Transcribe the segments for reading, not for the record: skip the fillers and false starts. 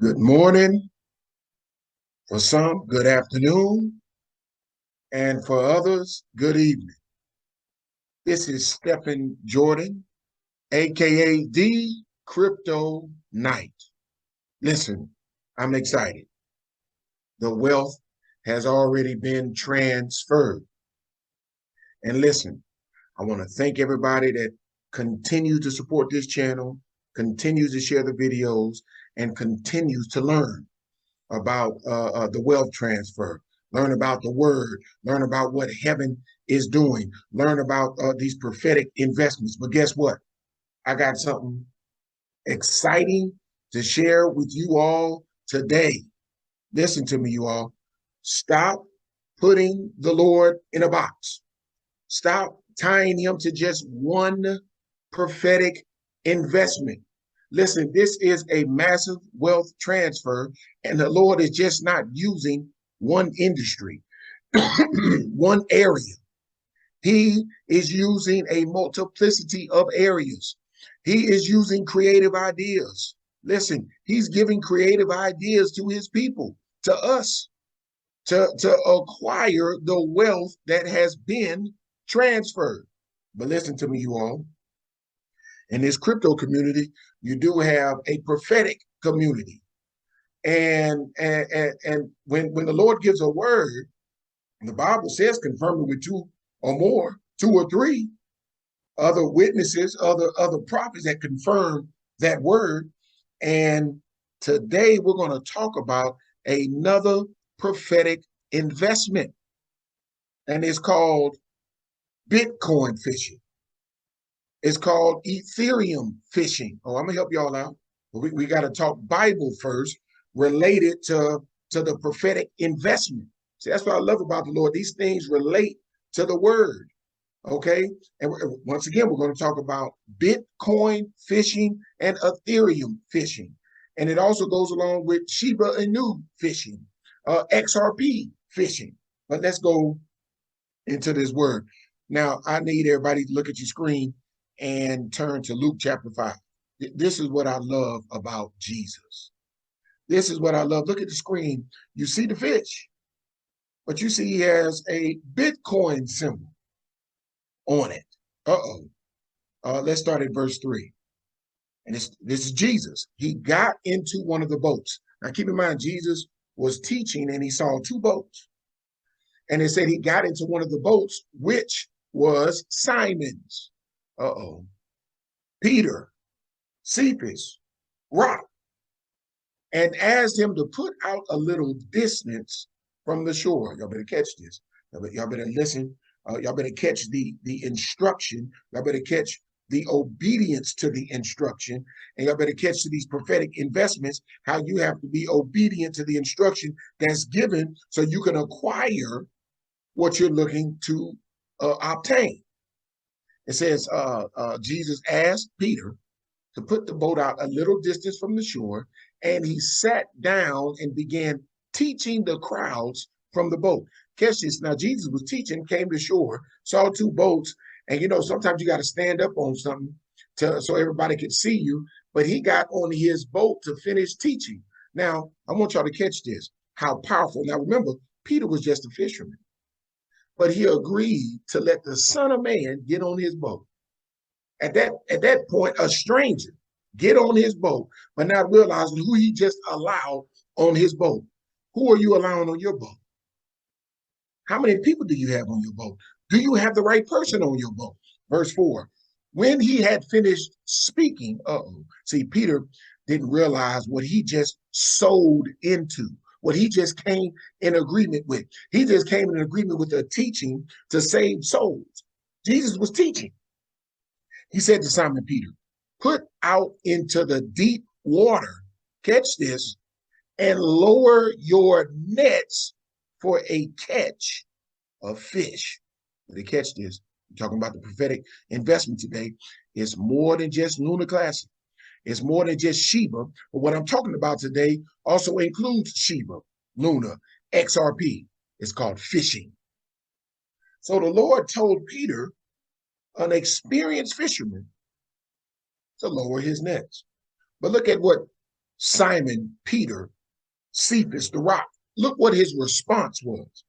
Good morning. For some, good afternoon. And for others, good evening. This is Stephen Jordan, aka the Crypto Knight. Listen, I'm excited. The wealth has already been transferred. And listen, I want to thank everybody that continues to support this channel, continues to share the videos, and continues to learn about the wealth transfer, learn about the word, learn about what heaven is doing, learn about these prophetic investments. But guess what? I got something exciting to share with you all today. Listen to me, you all. Stop putting the Lord in a box. Stop tying him to just one prophetic investment. Listen, this is a massive wealth transfer, and the Lord is just not using one industry, one area. He is using a multiplicity of areas. He is using creative ideas. Listen, he's giving creative ideas to his people, to us, to acquire the wealth that has been transferred. But listen to me, you all. In this crypto community, you do have a prophetic community. And when the Lord gives a word, the Bible says confirm it with two or more, two or three other witnesses, other prophets that confirm that word. And today we're going to talk about another prophetic investment. And it's called Bitcoin fishing. It's called Ethereum fishing. Oh, I'm gonna help y'all out. But we got to talk Bible first, related to the prophetic investment. See, that's what I love about the Lord. These things relate to the word. Okay. And once again, we're going to talk about Bitcoin fishing and Ethereum fishing. And it also goes along with Shiba Inu fishing, XRP fishing. But let's go into this word. Now, I need everybody to look at your screen and turn to Luke chapter 5. This is what I love about Jesus. This is what I love. Look at the screen. You see the fish, but you see he has a Bitcoin symbol on it. Let's start at verse 3. And this is Jesus. He got into one of the boats. Now, keep in mind, Jesus was teaching and he saw two boats. And it said he got into one of the boats, which was Simon's. Peter, Cephas, rock, and asked him to put out a little distance from the shore. Y'all better catch this. Y'all better listen. Y'all better catch the instruction. Y'all better catch the obedience to the instruction. And y'all better catch to these prophetic investments, how you have to be obedient to the instruction that's given so you can acquire what you're looking to obtain. It says, Jesus asked Peter to put the boat out a little distance from the shore, and he sat down and began teaching the crowds from the boat. Catch this. Now, Jesus was teaching, came to shore, saw two boats, and you know, sometimes you got to stand up on something so everybody could see you, but he got on his boat to finish teaching. Now, I want y'all to catch this, how powerful. Now, remember, Peter was just a fisherman, but he agreed to let the Son of Man get on his boat. At that point, a stranger get on his boat, but not realizing who he just allowed on his boat. Who are you allowing on your boat? How many people do you have on your boat? Do you have the right person on your boat? Verse 4, when he had finished speaking, see, Peter didn't realize what he just sold into, what he just came in agreement with. He just came in agreement with the teaching to save souls. Jesus was teaching. He said to Simon Peter, put out into the deep water, catch this, and lower your nets for a catch of fish. To catch this, I'm talking about the prophetic investment today. It's more than just Lunar Classic. It's more than just Shiba. But what I'm talking about today also includes Shiba, Luna, XRP. It's called fishing. So the Lord told Peter, an experienced fisherman, to lower his nets. But look at what Simon Peter, Cephas the rock. Look what his response was.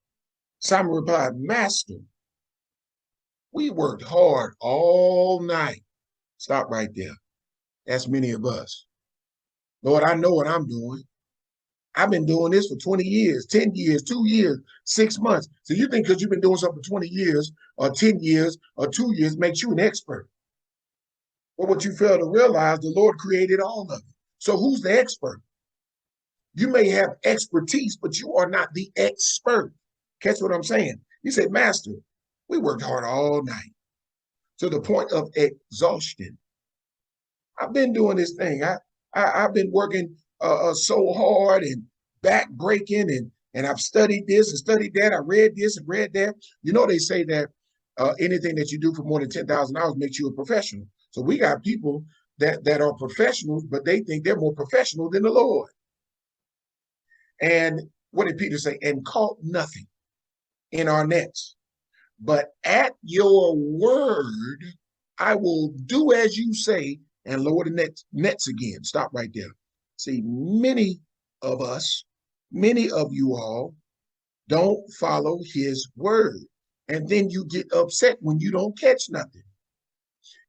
Simon replied, Master, we worked hard all night. Stop right there. That's many of us. Lord, I know what I'm doing. I've been doing this for 20 years, 10 years, 2 years, 6 months. So you think because you've been doing something for 20 years or 10 years or 2 years makes you an expert. But what you fail to realize, the Lord created all of it. So who's the expert? You may have expertise, but you are not the expert. Catch what I'm saying? You say, Master, we worked hard all night to the point of exhaustion. I've been doing this thing. I've been working so hard and back breaking, and I've studied this and studied that. I read this and read that. You know, they say that anything that you do for more than 10,000 hours makes you a professional. So we got people that are professionals, but they think they're more professional than the Lord. And what did Peter say? And caught nothing in our nets. But at your word, I will do as you say and lower the nets again. Stop right there. See, many of us, many of you all don't follow his word. And then you get upset when you don't catch nothing.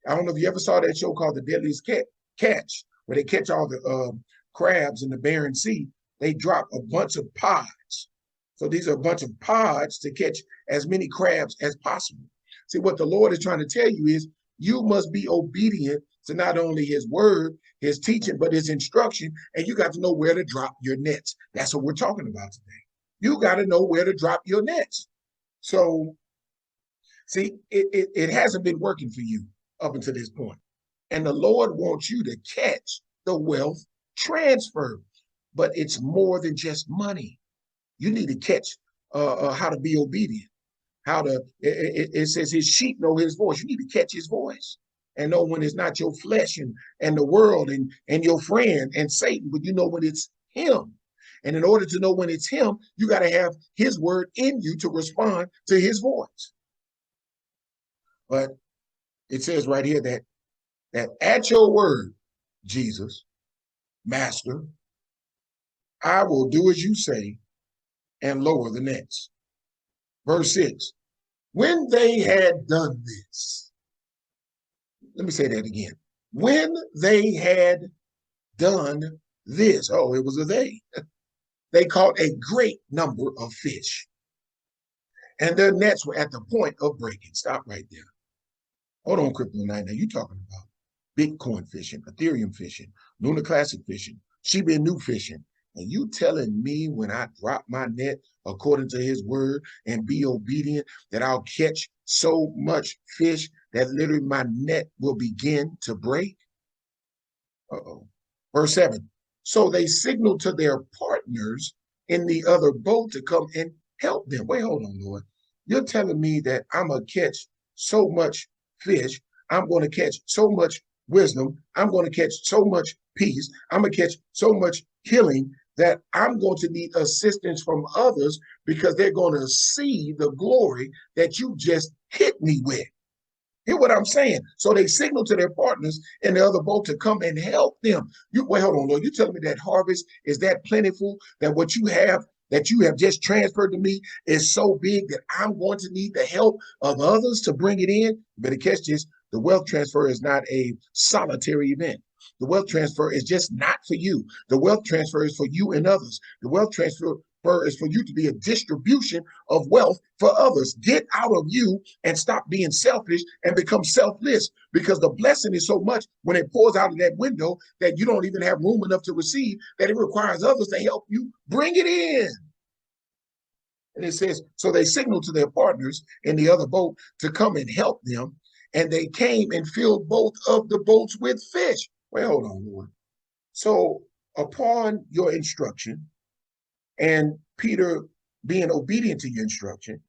I don't know if you ever saw that show called The Deadliest Catch, where they catch all the crabs in the Barren Sea. They drop a bunch of pods. So these are a bunch of pods to catch as many crabs as possible. See, what the Lord is trying to tell you is you must be obedient to not only his word, his teaching, but his instruction, and you got to know where to drop your nets. That's what we're talking about today. You got to know where to drop your nets. So, see, it hasn't been working for you up until this point. And the Lord wants you to catch the wealth transfer, but it's more than just money. You need to catch how to be obedient, how to, it says his sheep know his voice. You need to catch his voice and know when it's not your flesh and the world and your friend and Satan, but you know when it's him. And in order to know when it's him, you got to have his word in you to respond to his voice. But it says right here that at your word, Jesus, Master, I will do as you say and lower the nets. Verse 6, when they had done this, let me say that again. When they had done this, oh, it was a they caught a great number of fish, and their nets were at the point of breaking. Stop right there. Hold on, Crypto Night. Now you're talking about Bitcoin fishing, Ethereum fishing, Lunar Classic fishing, Shiba Inu fishing. And you telling me when I drop my net according to his word and be obedient that I'll catch so much fish that literally my net will begin to break? Uh-oh. Verse 7. So they signaled to their partners in the other boat to come and help them. Wait, hold on, Lord. You're telling me that I'm going to catch so much fish. I'm going to catch so much wisdom. I'm going to catch so much peace. I'm going to catch so much healing that I'm going to need assistance from others because they're going to see the glory that you just hit me with. Hear what I'm saying? So they signal to their partners in the other boat to come and help them. Wait, hold on, Lord. You telling me that harvest is that plentiful, that what you have just transferred to me is so big that I'm going to need the help of others to bring it in? You better catch this. The wealth transfer is not a solitary event. The wealth transfer is just not for you. The wealth transfer is for you and others. The wealth transfer is for you to be a distribution of wealth for others. Get out of you and stop being selfish and become selfless, because the blessing is so much when it pours out of that window that you don't even have room enough to receive, that it requires others to help you bring it in. And it says, so they signaled to their partners in the other boat to come and help them. And they came and filled both of the boats with fish. Wait, hold on, Lord. So upon your instruction, and Peter being obedient to your instruction,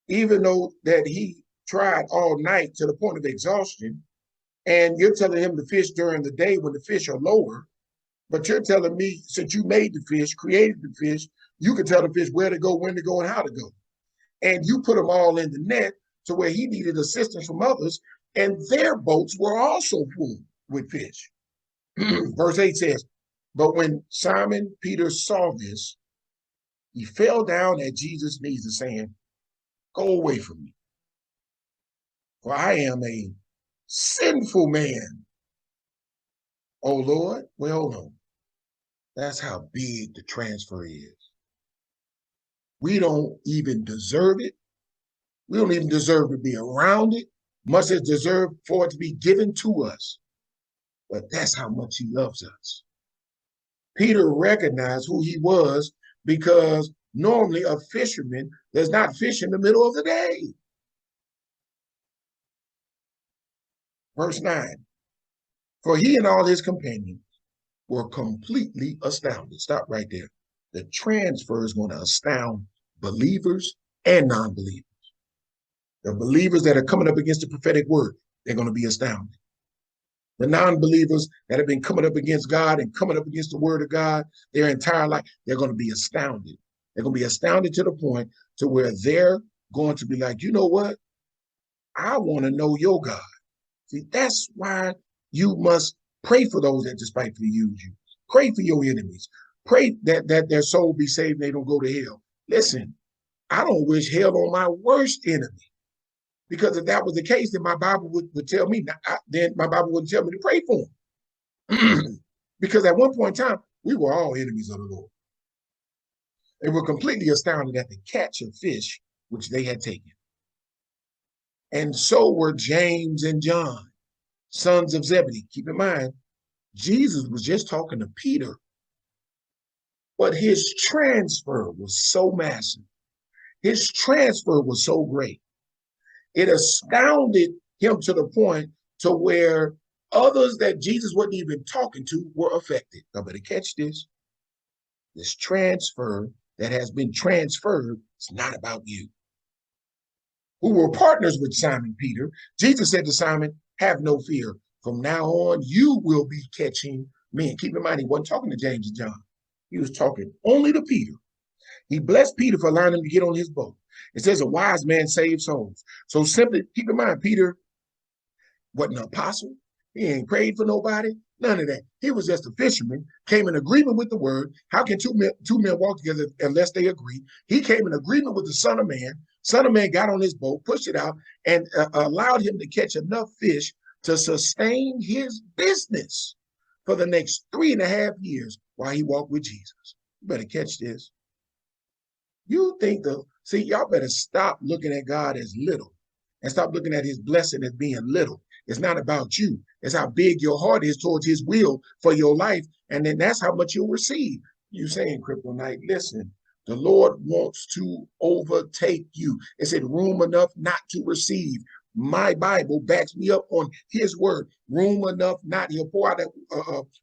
even though that he tried all night to the point of exhaustion, and you're telling him to fish during the day when the fish are lower, but you're telling me since you made the fish, created the fish, you can tell the fish where to go, when to go, and how to go. And you put them all in the net to where he needed assistance from others, and their boats were also full with fish. Verse 8 says, But when Simon Peter saw this, he fell down at Jesus' knees and saying, "Go away from me, for I am a sinful man." Oh Lord, well, hold on. That's how big the transfer is. We don't even deserve it. We don't even deserve to be around it, much as deserve for it to be given to us. But that's how much he loves us. Peter recognized who he was because normally a fisherman does not fish in the middle of the day. Verse 9, for he and all his companions were completely astounded. Stop right there. The transfer is going to astound believers and non-believers. The believers that are coming up against the prophetic word, they're going to be astounded. The non-believers that have been coming up against God and coming up against the word of God their entire life, they're going to be astounded. They're going to be astounded to the point to where they're going to be like, you know what? I want to know your God. See, that's why you must pray for those that despitefully use you. Pray for your enemies. Pray that their soul be saved and they don't go to hell. Listen, I don't wish hell on my worst enemy. Because if that was the case, then my Bible would tell me, then my Bible wouldn't tell me to pray for them. Because at one point in time, we were all enemies of the Lord. They were completely astounded at the catch of fish which they had taken. And so were James and John, sons of Zebedee. Keep in mind, Jesus was just talking to Peter, but his transfer was so massive. His transfer was so great. It astounded him to the point to where others that Jesus wasn't even talking to were affected. Now, better catch this. This transfer that has been transferred is not about you. Who were partners with Simon Peter, Jesus said to Simon, have no fear. From now on, you will be catching men. Keep in mind, he wasn't talking to James and John. He was talking only to Peter. He blessed Peter for allowing him to get on his boat. It says a wise man saves souls. So simply keep in mind, Peter wasn't an apostle. He ain't prayed for nobody. None of that. He was just a fisherman, came in agreement with the word. How can two men walk together unless they agree? He came in agreement with the Son of Man. Son of Man got on his boat, pushed it out, and allowed him to catch enough fish to sustain his business for the next 3.5 years while he walked with Jesus. You better catch this. You think see, y'all better stop looking at God as little and stop looking at his blessing as being little. It's not about you. It's how big your heart is towards his will for your life. And then that's how much you'll receive. You saying, Kryptonite, listen, the Lord wants to overtake you. It's in room enough not to receive. My Bible backs me up on his word. Room enough not, he'll pour out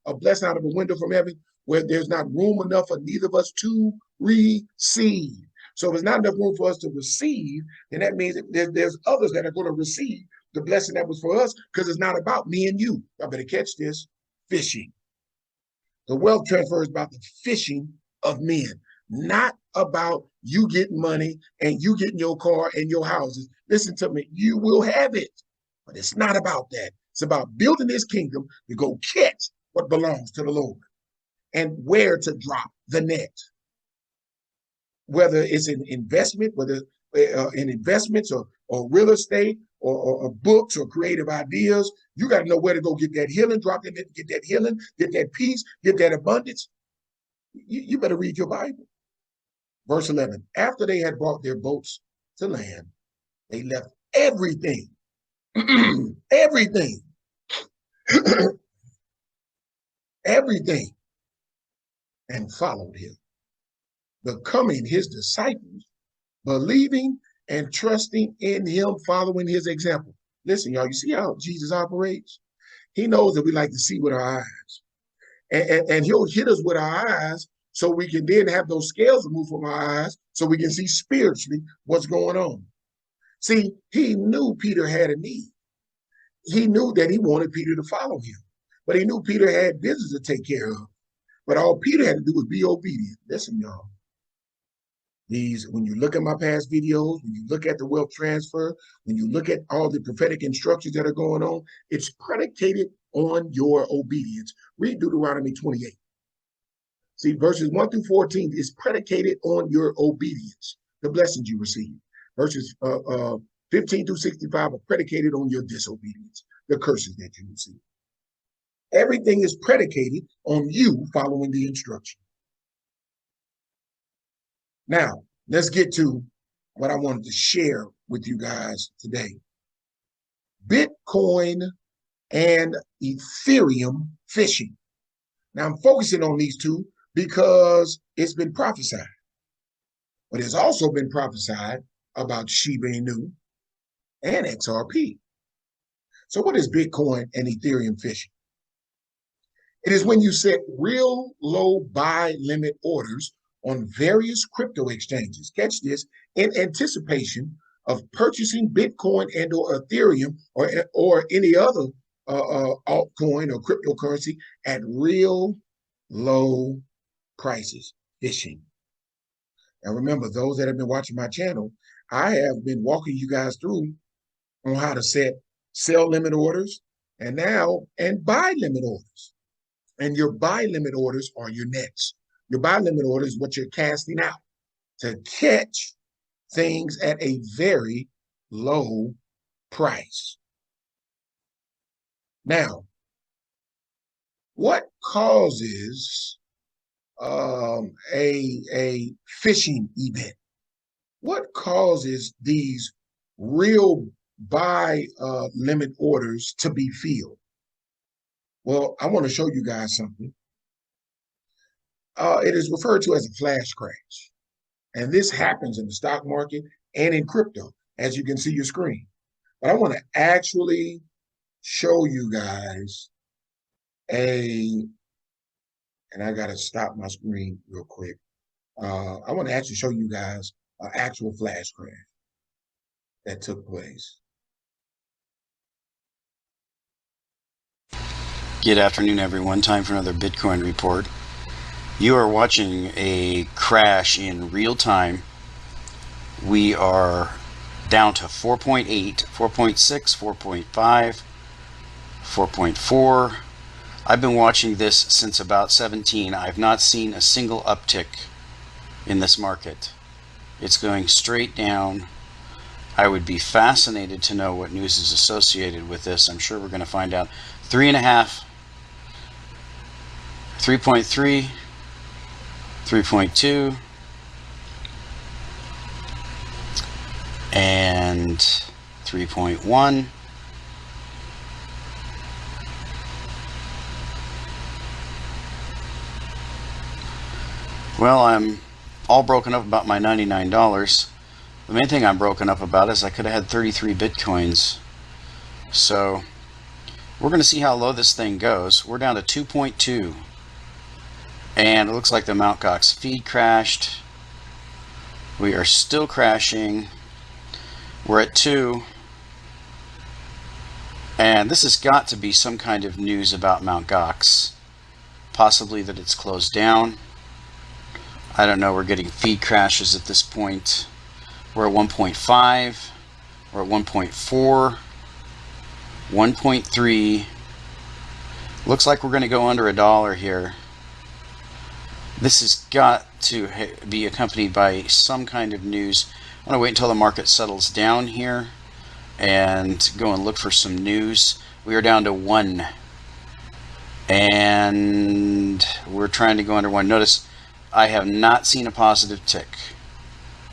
a blessing out of a window from heaven where there's not room enough for neither of us to receive. So if there's not enough room for us to receive, then that means there's others that are going to receive the blessing that was for us, because it's not about me and you. I better catch this. Fishing. The wealth transfer is about the fishing of men, not about you getting money and you getting your car and your houses. Listen to me, you will have it, but it's not about that. It's about building his kingdom to go catch what belongs to the Lord and where to drop the net. Whether it's an investment, whether in investments or real estate or books or creative ideas, you got to know where to go get that healing, drop that net, get that healing, get that peace, get that abundance. You better read your Bible. Verse 11, after they had brought their boats to land, they left everything, everything, everything, and followed him, becoming his disciples, believing and trusting in him, following his example. Listen, y'all, you see how Jesus operates? He knows that we like to see with our eyes. And he'll hit us with our eyes so we can then have those scales removed from our eyes so we can see spiritually what's going on. See, he knew Peter had a need. He knew that he wanted Peter to follow him, but he knew Peter had business to take care of. But all Peter had to do was be obedient. Listen, y'all. When you look at my past videos, when you look at the wealth transfer, when you look at all the prophetic instructions that are going on, it's predicated on your obedience. Read Deuteronomy 28. See, verses 1 through 14 is predicated on your obedience, the blessings you receive. Verses 15 through 65 are predicated on your disobedience, the curses that you receive. Everything is predicated on you following the instruction. Now, let's get to what I wanted to share with you guys today. Bitcoin and Ethereum phishing. Now, I'm focusing on these two because it's been prophesied. But it's also been prophesied about Shiba Inu and XRP. So what is Bitcoin and Ethereum phishing? It is when you set real low buy limit orders on various crypto exchanges, catch this, in anticipation of purchasing Bitcoin and or Ethereum or any other altcoin or cryptocurrency at real low prices, phishing. Now remember, those that have been watching my channel, I have been walking you guys through on how to set sell limit orders and buy limit orders. And your buy limit orders are your nets. Your buy limit order is what you're casting out to catch things at a very low price. Now, what causes a phishing event? What causes these real buy limit orders to be filled? Well, I want to show you guys something. It is referred to as a flash crash. And this happens in the stock market and in crypto, as you can see your screen. But I want to actually show you guys and I got to stop my screen real quick. I want to actually show you guys an actual flash crash that took place. Good afternoon, everyone. Time for another Bitcoin report. You are watching a crash in real time. We are down to 4.8, 4.6, 4.5, 4.4. I've been watching this since about 17. I've not seen a single uptick in this market. It's going straight down. I would be fascinated to know what news is associated with this. I'm sure we're going to find out. 3.5, 3.3, 3.2, and 3.1. Well, I'm all broken up about my $99. The main thing I'm broken up about is I could have had 33 Bitcoins. So we're going to see how low this thing goes. We're down to 2.2. And it looks like the Mt. Gox feed crashed. We are still crashing. We're at 2. And this has got to be some kind of news about Mt. Gox. Possibly that it's closed down. I don't know. We're getting feed crashes at this point. We're at 1.5. We're at 1.4. 1.3. Looks like we're going to go under $1 here. This has got to be accompanied by some kind of news. I'm going to wait until the market settles down here and go and look for some news. We are down to 1. And we're trying to go under 1. Notice I have not seen a positive tick.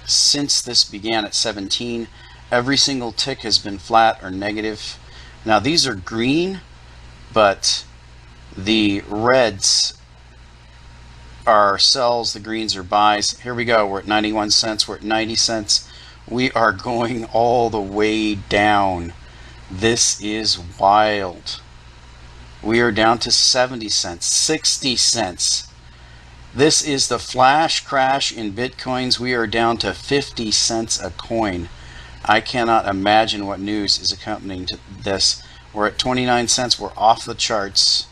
Since this began at 17, every single tick has been flat or negative. Now these are green, but the reds are sells, the greens are buys. Here we go. We're at 91 cents. We're at 90 cents. We are going all the way down. This is wild. We are down to 70 cents, 60 cents. This is the flash crash in Bitcoins. We are down to 50 cents a coin. I cannot imagine what news is accompanying to this. We're at 29 cents. We're off the charts.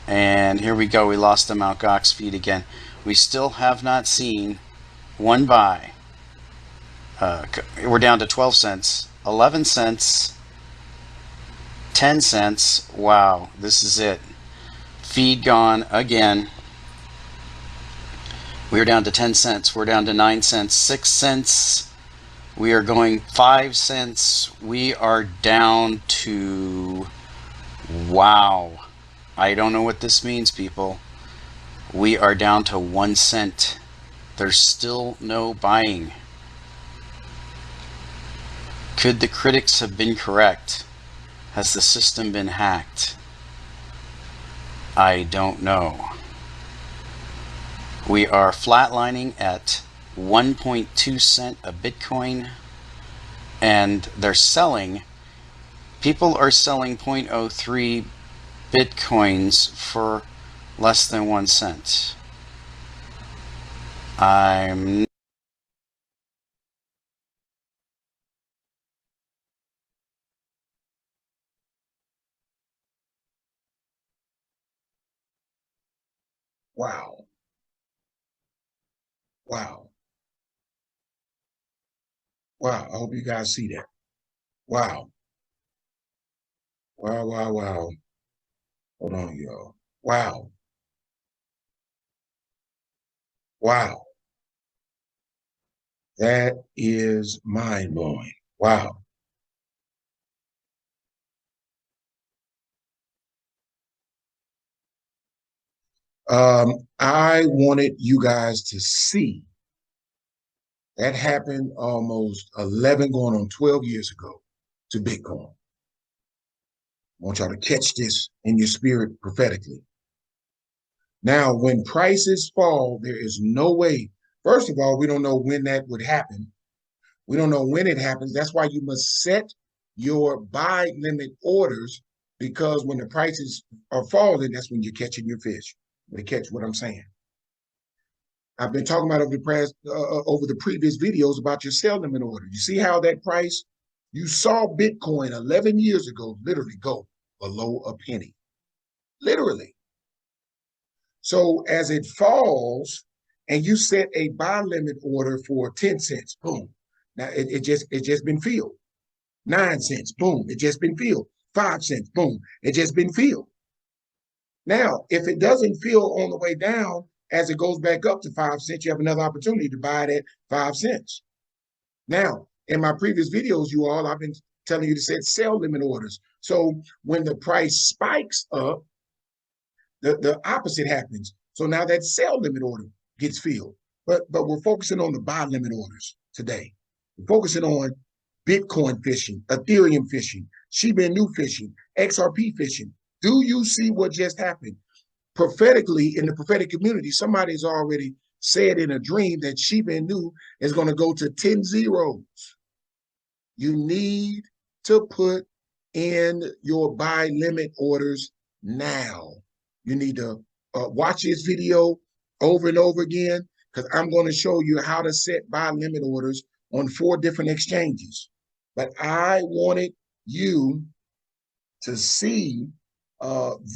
And here we go. We lost the Mt. Gox feed again. We still have not seen one buy. We're down to 12 cents, 11 cents, 10 cents. Wow, this is it. Feed gone again. We're down to 10 cents. We're down to 9 cents, 6 cents. We are going 5 cents. We are down to, wow. I don't know what this means, people. We are down to 1 cent. There's still no buying. Could the critics have been correct? Has the system been hacked? I don't know. We are flatlining at 1.2 cent a Bitcoin, and they're selling. People are selling 0.03 Bitcoins for less than 1 cent. I'm Wow. Wow. Wow. I hope you guys see that. Wow. Wow, wow, wow. Hold on, y'all. Wow. Wow. That is mind-blowing. Wow. I wanted you guys to see that happened almost 11 going on 12 years ago to Bitcoin. I want y'all to catch this in your spirit prophetically. Now, when prices fall, there is no way. First of all, we don't know when that would happen. We don't know when it happens. That's why you must set your buy limit orders, because when the prices are falling, that's when you're catching your fish. To catch what I'm saying. I've been talking about over the previous videos about your sell limit order. You see how that price, you saw Bitcoin 11 years ago literally go below a penny, literally. So as it falls and you set a buy limit order for 10 cents, boom. Now it just been filled. 9 cents, boom, it just been filled. 5 cents, boom, it just been filled. Now, if it doesn't fill on the way down, as it goes back up to 5 cents, you have another opportunity to buy it at 5 cents. Now, in my previous videos, you all, I've been telling you to set sell limit orders. So when the price spikes up, the opposite happens. So now that sell limit order gets filled. But we're focusing on the buy limit orders today. We're focusing on Bitcoin fishing, Ethereum fishing, Shiba Inu fishing, Xrp fishing. Do you see what just happened? Prophetically, in the prophetic community, somebody has already said in a dream that Shiba Inu is going to go to 10 zeros. You need to put in your buy limit orders now. You need to watch this video over and over again, because I'm going to show you how to set buy limit orders on 4 different exchanges. But I wanted you to see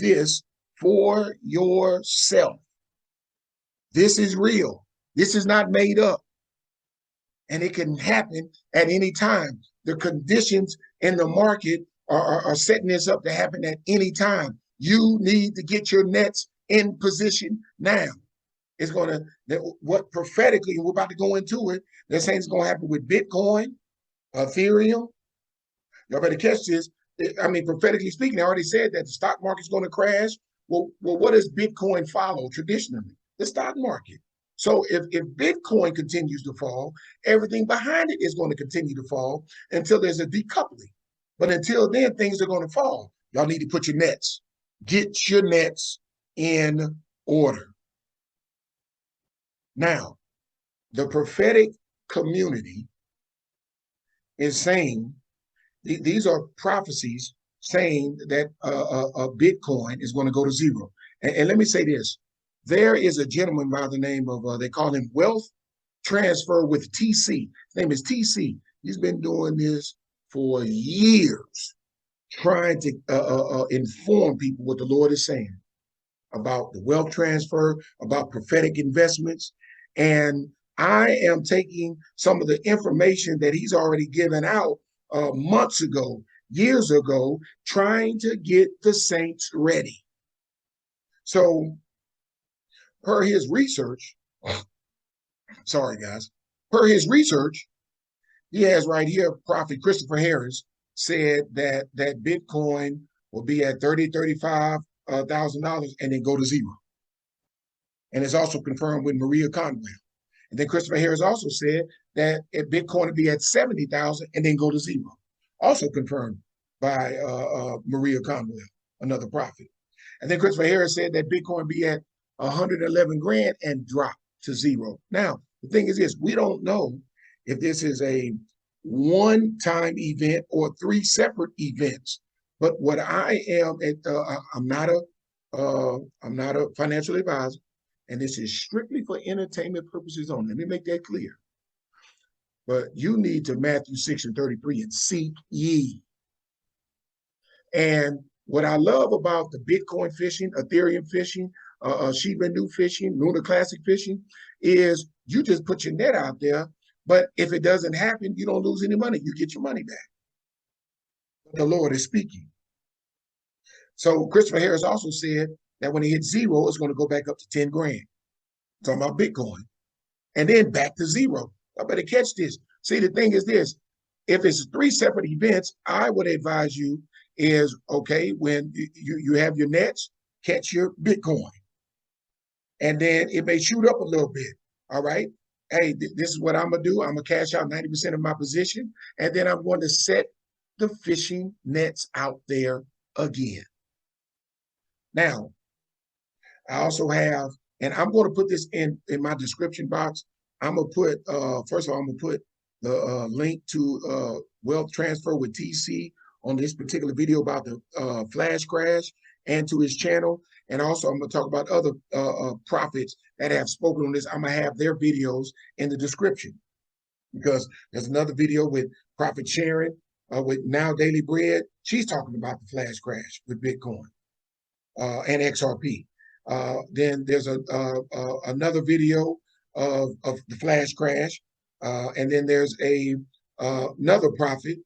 this for yourself. This is real. This is not made up. And it can happen at any time. The conditions in the market are setting this up to happen at any time. You need to get your nets in position now. It's going to, what prophetically, we're about to go into it, they're saying it's going to happen with Bitcoin, Ethereum. Y'all better catch this. I mean, prophetically speaking, I already said that the stock market's going to crash. Well, what does Bitcoin follow traditionally? The stock market. So if Bitcoin continues to fall, everything behind it is going to continue to fall until there's a decoupling. But until then, things are going to fall. Y'all need to put your nets. Get your nets in order. Now, the prophetic community is saying, these are prophecies saying that Bitcoin is going to go to zero. And let me say this. There is a gentleman by the name of, they call him Wealth Transfer with TC. His name is TC. He's been doing this for years, trying to inform people what the Lord is saying about the wealth transfer, about prophetic investments. And I am taking some of the information that he's already given out months ago, years ago, trying to get the saints ready. So per his research, Sorry, guys. Per his research, he has right here, Prophet Christopher Harris said that Bitcoin will be at $35,000 and then go to zero. And it's also confirmed with Maria Conwell. And then Christopher Harris also said that Bitcoin would be at 70,000 and then go to zero. Also confirmed by Maria Conwell, another prophet. And then Christopher Harris said that Bitcoin would be at 111 grand and drop to zero. Now, the thing is this, we don't know if this is a one-time event or three separate events. But what I am, I'm not a financial advisor, and this is strictly for entertainment purposes only. Let me make that clear. But you need to Matthew 6:33 and seek ye. And what I love about the Bitcoin fishing, Ethereum fishing, Shiba Inu fishing, Lunar Classic fishing, is you just put your net out there, but if it doesn't happen, you don't lose any money. You get your money back. The Lord is speaking. So Christopher Harris also said that when it hits zero, it's going to go back up to 10 grand. Talking about Bitcoin. And then back to zero. I better catch this. See, the thing is this. If it's three separate events, I would advise you is, okay, when you have your nets, catch your Bitcoin. And then it may shoot up a little bit, all right? Hey, this is what I'm going to do. I'm going to cash out 90% of my position, and then I'm going to set the fishing nets out there again. Now, I also have, and I'm going to put this in my description box. I'm going to put, first of all, I'm going to put the link to wealth transfer with TC on this particular video about the flash crash and to his channel. And also I'm going to talk about other prophets that have spoken on this. I'm going to have their videos in the description because there's another video with Prophet Sharon with Now Daily Bread. She's talking about the flash crash with Bitcoin and XRP. Then there's another video of the flash crash. And then there's another prophet,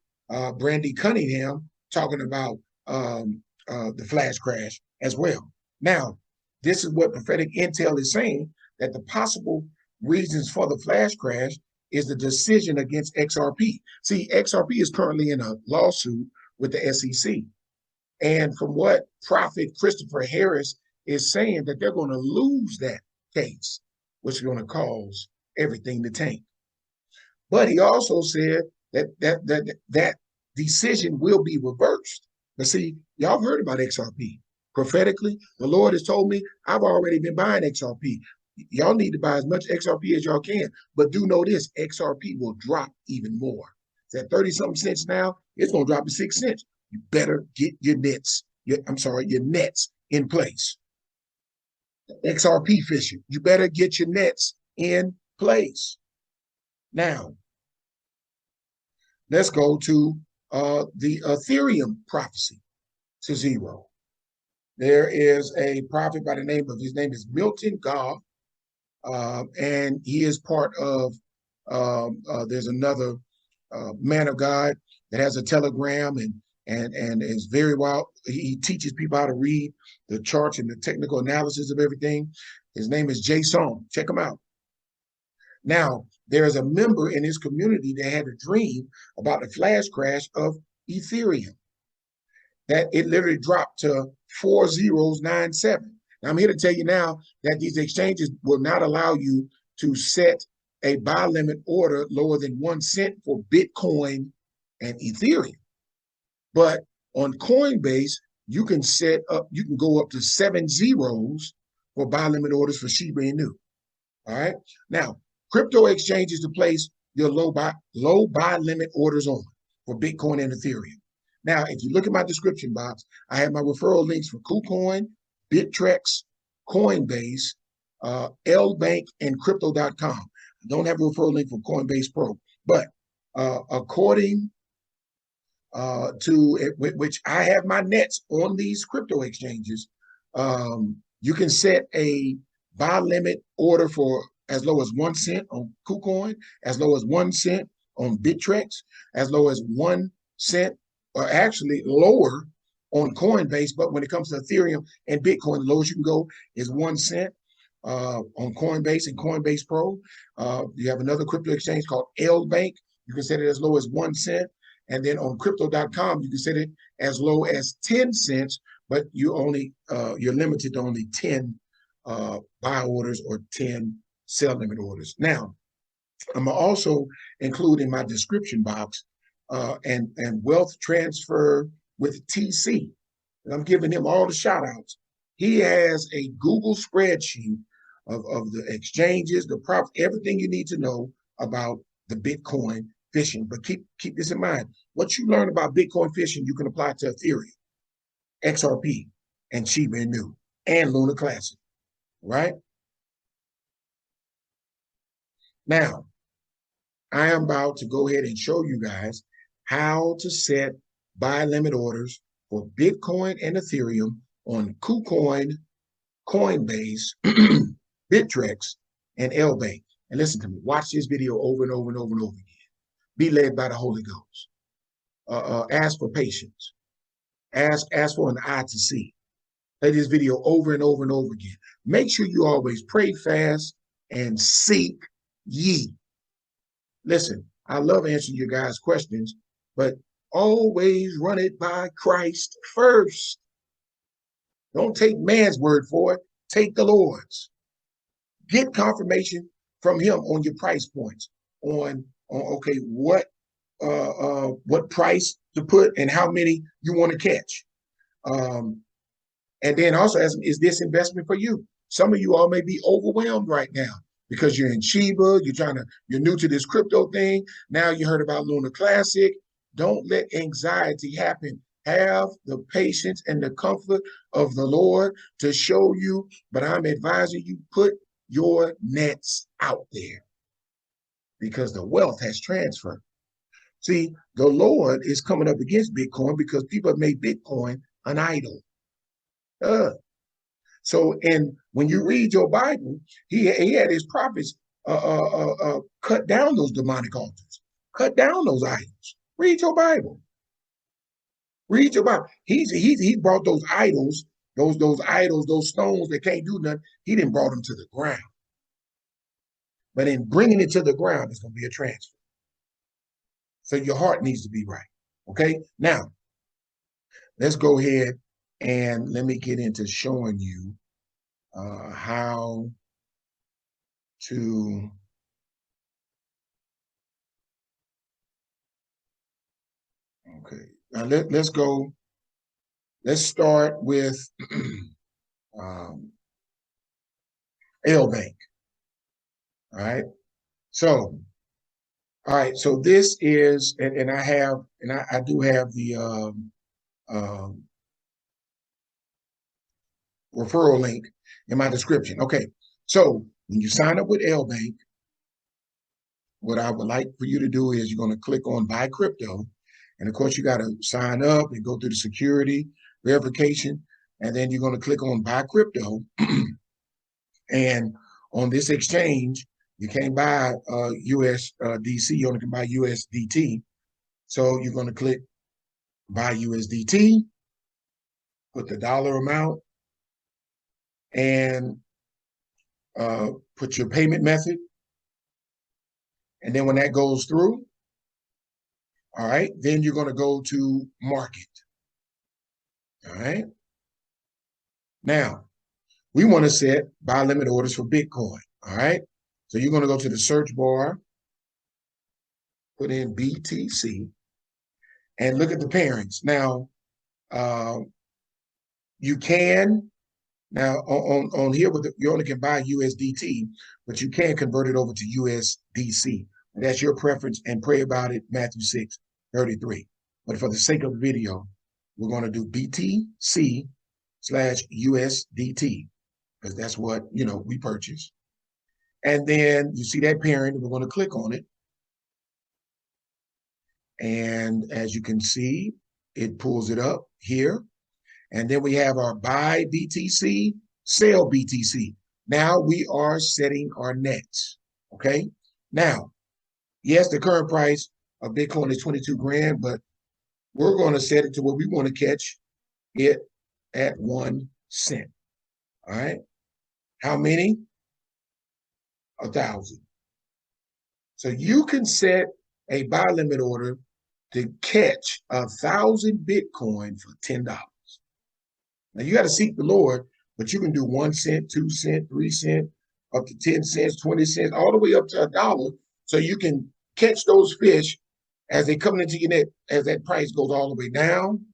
Brandy Cunningham, talking about the flash crash as well. Now, this is what prophetic intel is saying, that the possible reasons for the flash crash is the decision against XRP. See, XRP is currently in a lawsuit with the SEC. And from what Prophet Christopher Harris is saying, that they're going to lose that case, which is going to cause everything to tank. But he also said that decision will be reversed. But see, y'all heard about XRP. Prophetically, the Lord has told me I've already been buying XRP. Y'all need to buy as much XRP as y'all can. But do know this, XRP will drop even more. It's at 30-something cents now. It's going to drop to 6 cents. You better get your nets, your nets in place. XRP fishing, you better get your nets in place. Now, let's go to the Ethereum prophecy to zero. There is a prophet by the name of, his name is Milton Goff, and he is part of, there's another man of God that has a Telegram and is very well, he teaches people how to read the charts and the technical analysis of everything. His name is Jason. Check him out. Now, there is a member in his community that had a dream about the flash crash of Ethereum, that it literally dropped to 4097. Now, I'm here to tell you now that these exchanges will not allow you to set a buy limit order lower than 1 cent for Bitcoin and Ethereum. But on Coinbase, you can go up to 7 zeros for buy limit orders for Shiba Inu. All right. Now, crypto exchanges to place your low buy limit orders on for Bitcoin and Ethereum. Now, if you look at my description box, I have my referral links for KUCOIN, BITTREX, COINBASE, LBANK, and crypto.com. I don't have a referral link for Coinbase Pro, but according to which I have my nets on these crypto exchanges, you can set a buy limit order for as low as 1 cent on KUCOIN, as low as 1 cent on BITTREX, as low as 1 cent, or actually lower on Coinbase. But when it comes to Ethereum and Bitcoin, the lowest you can go is 1 cent. on Coinbase and Coinbase Pro. You have another crypto exchange called LBANK. You can set it as low as 1 cent. And then on crypto.com, you can set it as low as 10 cents, but you're limited to only 10 buy orders or 10 sell limit orders. Now, I'm gonna also include in my description box and wealth transfer with TC. And I'm giving him all the shout outs. He has a Google spreadsheet of the exchanges, the props, everything you need to know about the Bitcoin phishing. But keep this in mind. What you learn about Bitcoin phishing, you can apply to Ethereum, XRP, and Shiba Inu, and Luna Classic, right? Now, I am about to go ahead and show you guys how to set buy limit orders for Bitcoin and Ethereum on KuCoin, COINBASE, BITTREX, and LBANK. And listen to me, watch this video over and over and over and over again. Be led by the Holy Ghost. Ask for patience. Ask for an eye to see. Play this video over and over and over again. Make sure you always pray, fast, and seek ye. Listen, I love answering your guys' questions, but always run it by Christ first. Don't take man's word for it. Take the Lord's. Get confirmation from him on your price points, on okay, what price to put and how many you want to catch. And then also, is this investment for you? Some of you all may be overwhelmed right now because you're in Shiba, you're new to this crypto thing. Now you heard about Luna Classic. Don't let anxiety happen. Have the patience and the comfort of the Lord to show you, but I'm advising you, put your nets out there because the wealth has transferred. See, the Lord is coming up against Bitcoin because people have made Bitcoin an idol. So, and when you read your Bible, he had his prophets cut down those demonic altars, cut down those idols. Read your Bible. Read your Bible. He brought those idols, those idols, those stones that can't do nothing. He didn't brought them to the ground. But in bringing it to the ground, it's going to be a transfer. So your heart needs to be right. Okay. Now, let's go ahead and let me get into showing you how to okay. Now let's go. Let's start with LBANK. All right. So, all right. So this is, and I do have the referral link in my description. Okay. So when you sign up with LBANK, what I would like for you to do is you're going to click on buy crypto. And of course, you got to sign up and go through the security verification. And then you're going to click on buy crypto. And on this exchange, you can't buy USDC, you only can buy USDT. So you're going to click buy USDT, put the dollar amount, and put your payment method. And then when that goes through, all right, then you're going to go to market. All right. Now, we want to set buy limit orders for Bitcoin. All right. So you're going to go to the search bar, put in BTC, and look at the pairings. Now, you can, now on here, you only can buy USDT, but you can convert it over to USDC. And that's your preference, and pray about it, Matthew 6:33. But for the sake of the video, we're going to do BTC/USDT because that's what, we purchase. And then you see that pairing, we're going to click on it. And as you can see, it pulls it up here. And then we have our buy BTC, sell BTC. Now we are setting our nets, okay? Now, yes, the current price of Bitcoin is 22 grand, but we're going to set it to where we want to catch it at 1 cent, all right? How many? 1,000. So you can set a buy limit order to catch 1,000 Bitcoin for $10. Now you got to seek the Lord, but you can do 1 cent, 2 cent, 3 cent, up to 10 cents, 20 cents, all the way up to $1. So you can catch those fish as they come into your net, as that price goes all the way down.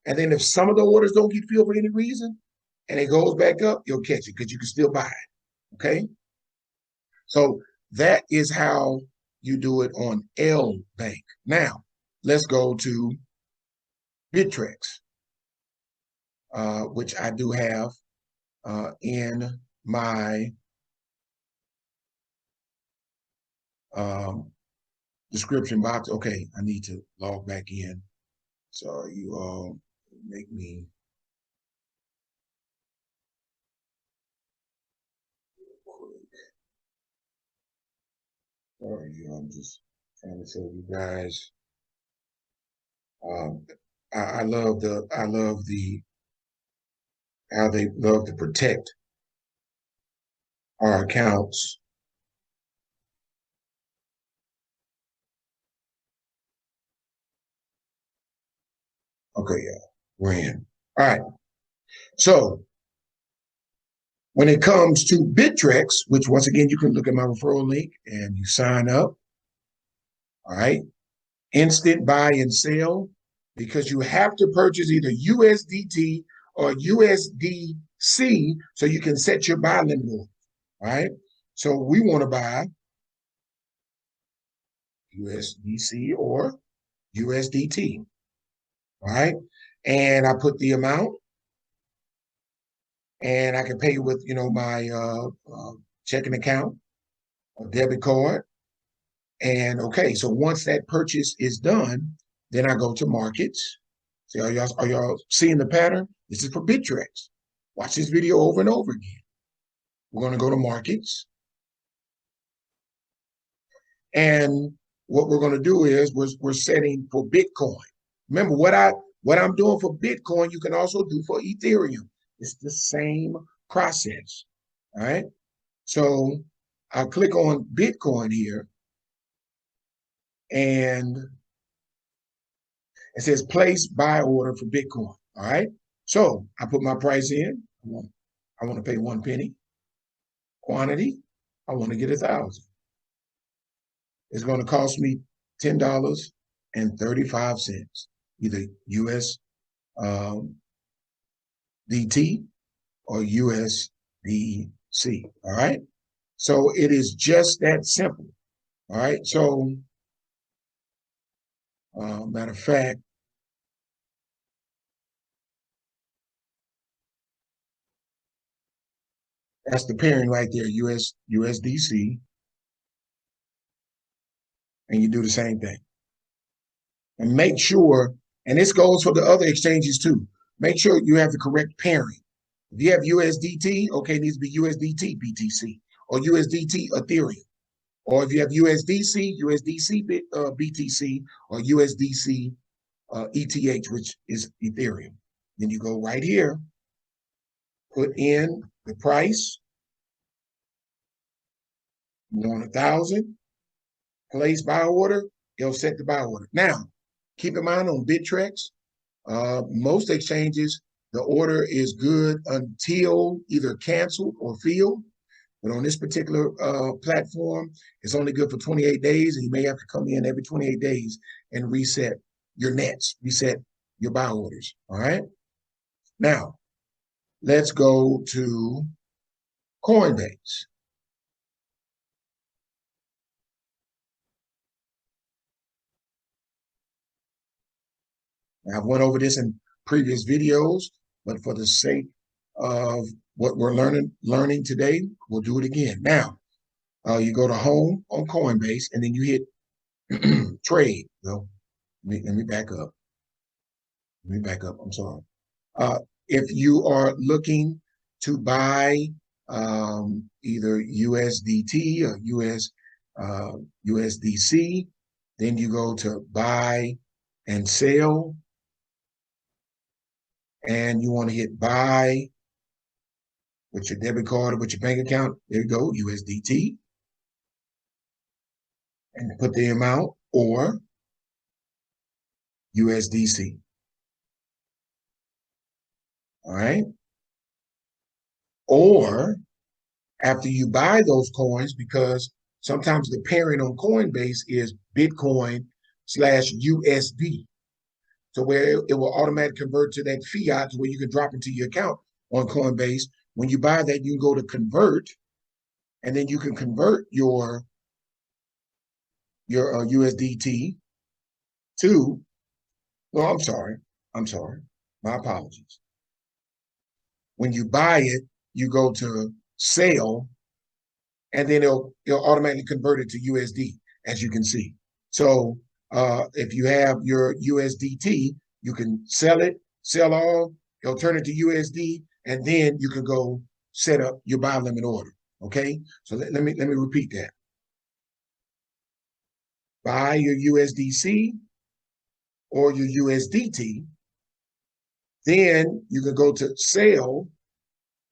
And then if some of the orders don't get filled for any reason and it goes back up, you'll catch it because you can still buy it. Okay. So that is how you do it on LBank. Now, let's go to BITTREX, which I do have in my description box. Okay, I need to log back in. So you all make me quick. Sorry, I'm just trying to show you guys. I love how they love to protect our accounts. Okay, yeah, we're in. All right. So when it comes to BITTREX, which once again, you can look at my referral link and you sign up. All right. Instant buy and sell, because you have to purchase either USDT or USDC so you can set your buy limit order. All right. So we want to buy USDC or USDT. All right. And I put the amount, and I can pay with, my checking account or debit card. And okay, so once that purchase is done, then I go to markets. See, are y'all seeing the pattern? This is for BITTREX. Watch this video over and over again. We're going to go to markets. And what we're going to do is we're setting for Bitcoin. Remember, what I'm doing for Bitcoin, you can also do for Ethereum. It's the same process. All right. So I'll click on Bitcoin here, and it says place buy order for Bitcoin. All right. So I put my price in. I want to pay 1 penny. Quantity, I want to get 1,000. It's going to cost me $10.35, either US DT or USDC. All right. So it is just that simple. All right. So, matter of fact, that's the pairing right there, USDC, and you do the same thing. And make sure, and this goes for the other exchanges too, make sure you have the correct pairing. If you have USDT, okay, it needs to be USDT BTC or USDT Ethereum. Or if you have USDC, BTC, or USDC ETH, which is Ethereum. Then you go right here, put in the price. You want 1,000, place buy order, it'll set the buy order. Now, keep in mind on BITTREX, most exchanges, the order is good until either canceled or filled. But on this particular platform, it's only good for 28 days, and you may have to come in every 28 days and reset your nets, reset your buy orders. All right. Now, let's go to Coinbase. Now, I've went over this in previous videos, but for the sake of what we're learning today, we'll do it again. Now, you go to home on Coinbase, and then you hit trade. Well, let me back up. Let me back up. I'm sorry. If you are looking to buy either USDT or USDC, then you go to buy and sell, and you want to hit buy with your debit card or with your bank account. There you go, USDT. and put the amount, or USDC. All right. Or after you buy those coins, because sometimes the parent on Coinbase is Bitcoin/USD. So where it will automatically convert to that fiat to where you can drop into your account on Coinbase. When you buy that, you can go to convert, and then you can convert your USDT to, no, I'm sorry, my apologies. When you buy it, you go to sell, and then it'll automatically convert it to USD, as you can see. So if you have your USDT, you can sell it, sell all, it'll turn it to USD, and then you can go set up your buy limit order. Okay, so let me repeat that. Buy your USDC or your USDT, then you can go to sell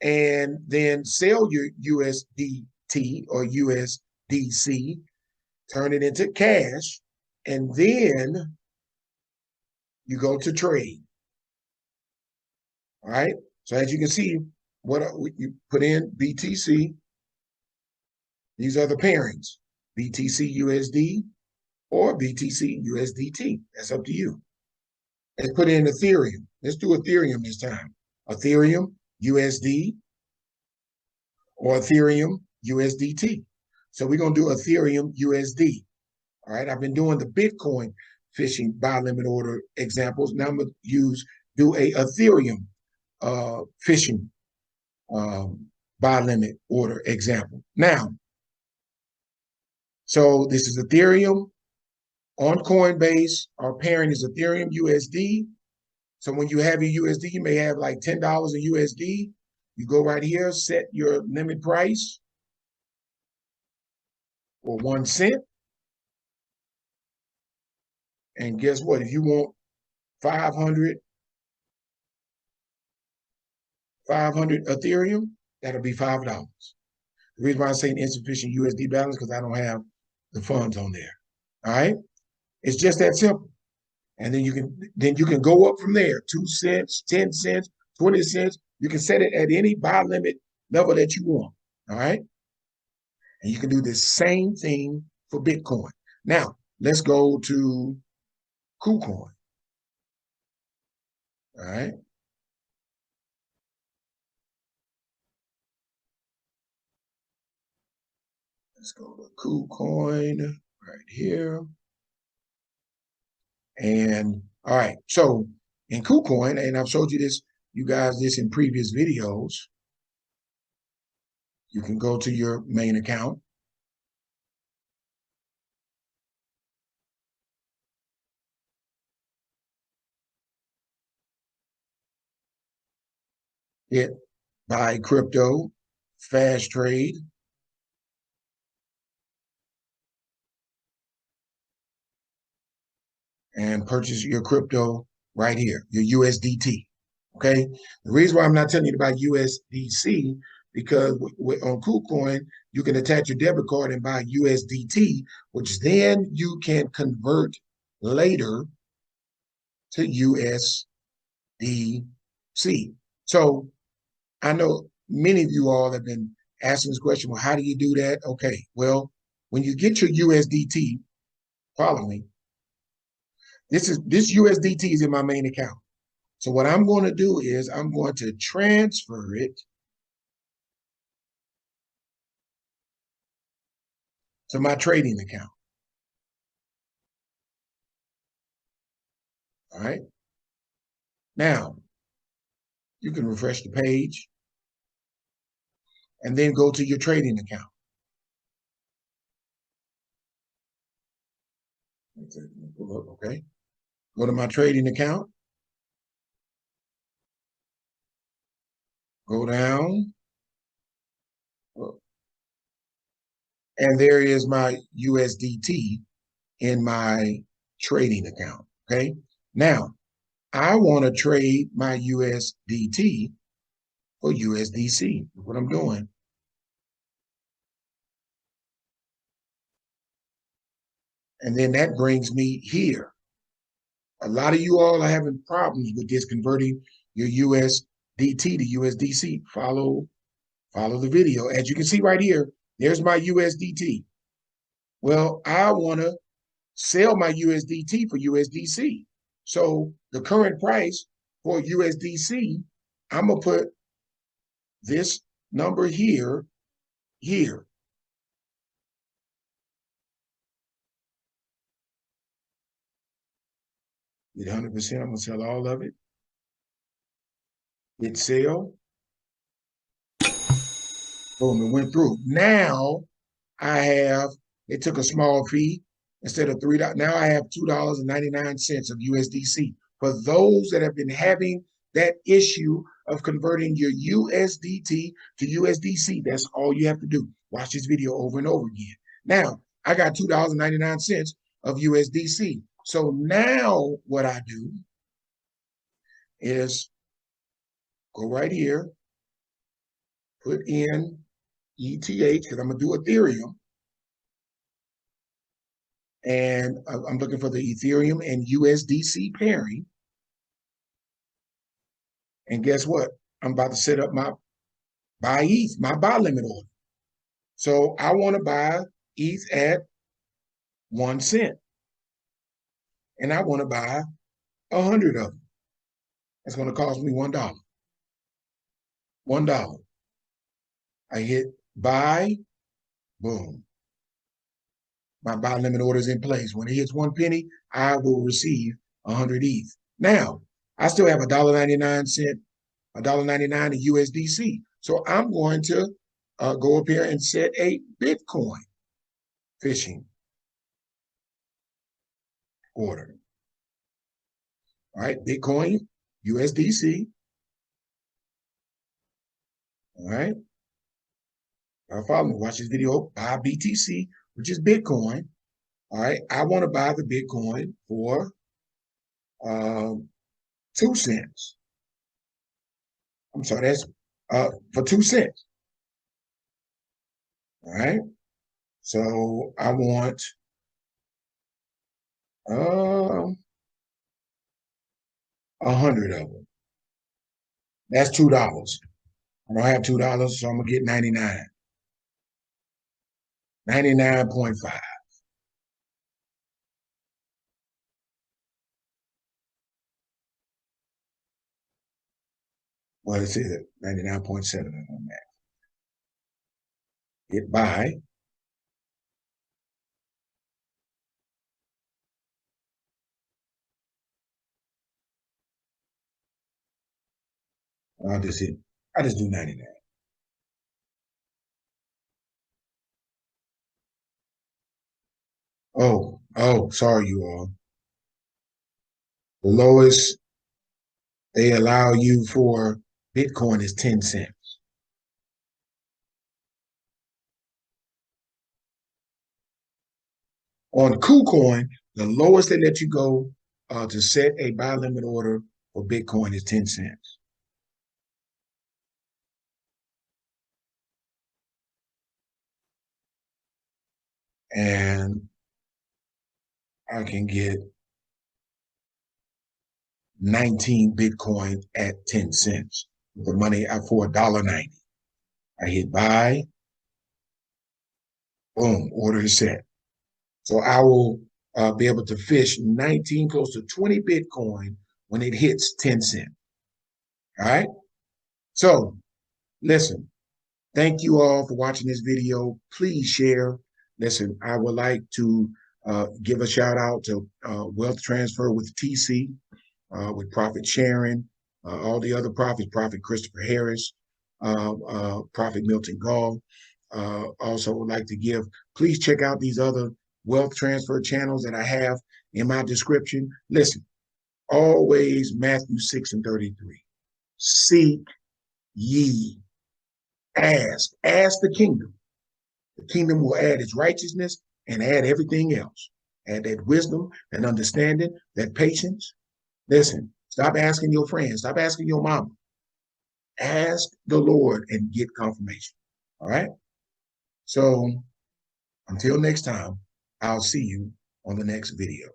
and then sell your USDT or USDC, turn it into cash, and then you go to trade. All right. So as you can see, what you put in BTC, these are the pairings, BTC USD or BTC USDT. That's up to you. Let's put in Ethereum. Let's do Ethereum this time. Ethereum USD or Ethereum USDT. So we're going to do Ethereum USD. All right. I've been doing the Bitcoin fishing buy limit order examples. Now I'm going to do a Ethereum fishing buy limit order example. Now, so this is Ethereum on Coinbase. Our pairing is Ethereum USD. So when you have your USD, you may have like $10 in USD. You go right here, set your limit price for 1 cent. And guess what? If you want 500 Ethereum, that'll be $5. The reason why I'm saying insufficient USD balance, because I don't have the funds on there. All right. It's just that simple. And then you can go up from there, 2 cents, 10 cents, 20 cents. You can set it at any buy limit level that you want. All right. And you can do the same thing for Bitcoin. Now, let's go to KUCOIN. All right. Let's go to KUCOIN right here. And all right, so in KUCOIN, and I've showed you guys this in previous videos, you can go to your main account. Hit buy crypto, fast trade. And purchase your crypto right here, your USDT. Okay. The reason why I'm not telling you about USDC, because on KUCOIN, you can attach your debit card and buy USDT, which then you can convert later to USDC. So I know many of you all have been asking this question, well, how do you do that? Okay, well, when you get your USDT, follow me. This USDT is in my main account. So what I'm going to do is I'm going to transfer it to my trading account. All right. Now, you can refresh the page and then go to your trading account. Okay. Go to my trading account. Go down. And there is my USDT in my trading account. Okay. Now, I want to trade my USDT for USDC. What I'm doing. And then that brings me here. A lot of you all are having problems with this converting your USDT to USDC. Follow the video. As you can see right here, there's my USDT. Well, I want to sell my USDT for USDC. So the current price for USDC, I'm going to put this number here. Get 100%, I'm going to sell all of it. Hit sell. Boom, it went through. Now I have, they took a small fee instead of $3. Now I have $2.99 of USDC. For those that have been having that issue of converting your USDT to USDC, that's all you have to do. Watch this video over and over again. Now, I got $2.99 of USDC. So now what I do is go right here, put in ETH, because I'm going to do Ethereum. And I'm looking for the Ethereum and USDC pairing. And guess what? I'm about to set up my buy ETH, my buy limit order. So I want to buy ETH at 1 cent. And I want to buy 100 of them. That's going to cost me $1. $1. I hit buy, boom. My buy limit order is in place. When it hits 1 penny, I will receive 100 ETH. Now, I still have $1.99 in USDC. So I'm going to go up here and set a Bitcoin phishing order. All right, Bitcoin, USDC. All right. Follow me. Watch this video. Buy BTC, which is Bitcoin. All right. I want to buy the Bitcoin for 2 cents. I'm sorry, that's for 2 cents. All right. So I want 100 of them. That's $2. I don't have $2, so I'm gonna get 99. 99.5. Well, it's it 99.7 on that. Hit buy. I just do 99. Oh, sorry, you all. The lowest they allow you for Bitcoin is 10 cents. On KUCOIN, the lowest they let you go to set a buy limit order for Bitcoin is 10 cents. And I can get 19 Bitcoin at 10 cents. The money for $1.90. I hit buy. Boom, order is set. So I will be able to fish 19, close to 20 Bitcoin when it hits 10 cents. All right. So listen, thank you all for watching this video. Please share. Listen, I would like to give a shout out to Wealth Transfer with TC, with Profit Sharon, all the other prophets, Prophet Christopher Harris, Prophet Milton Gall. Also would like to give, please check out these other wealth transfer channels that I have in my description. Listen, always Matthew 6:33. Seek ye, ask the kingdom. The kingdom will add its righteousness and add everything else. Add that wisdom and understanding, that patience. Listen, stop asking your friends, stop asking your mama. Ask the Lord and get confirmation. All right? So until next time, I'll see you on the next video.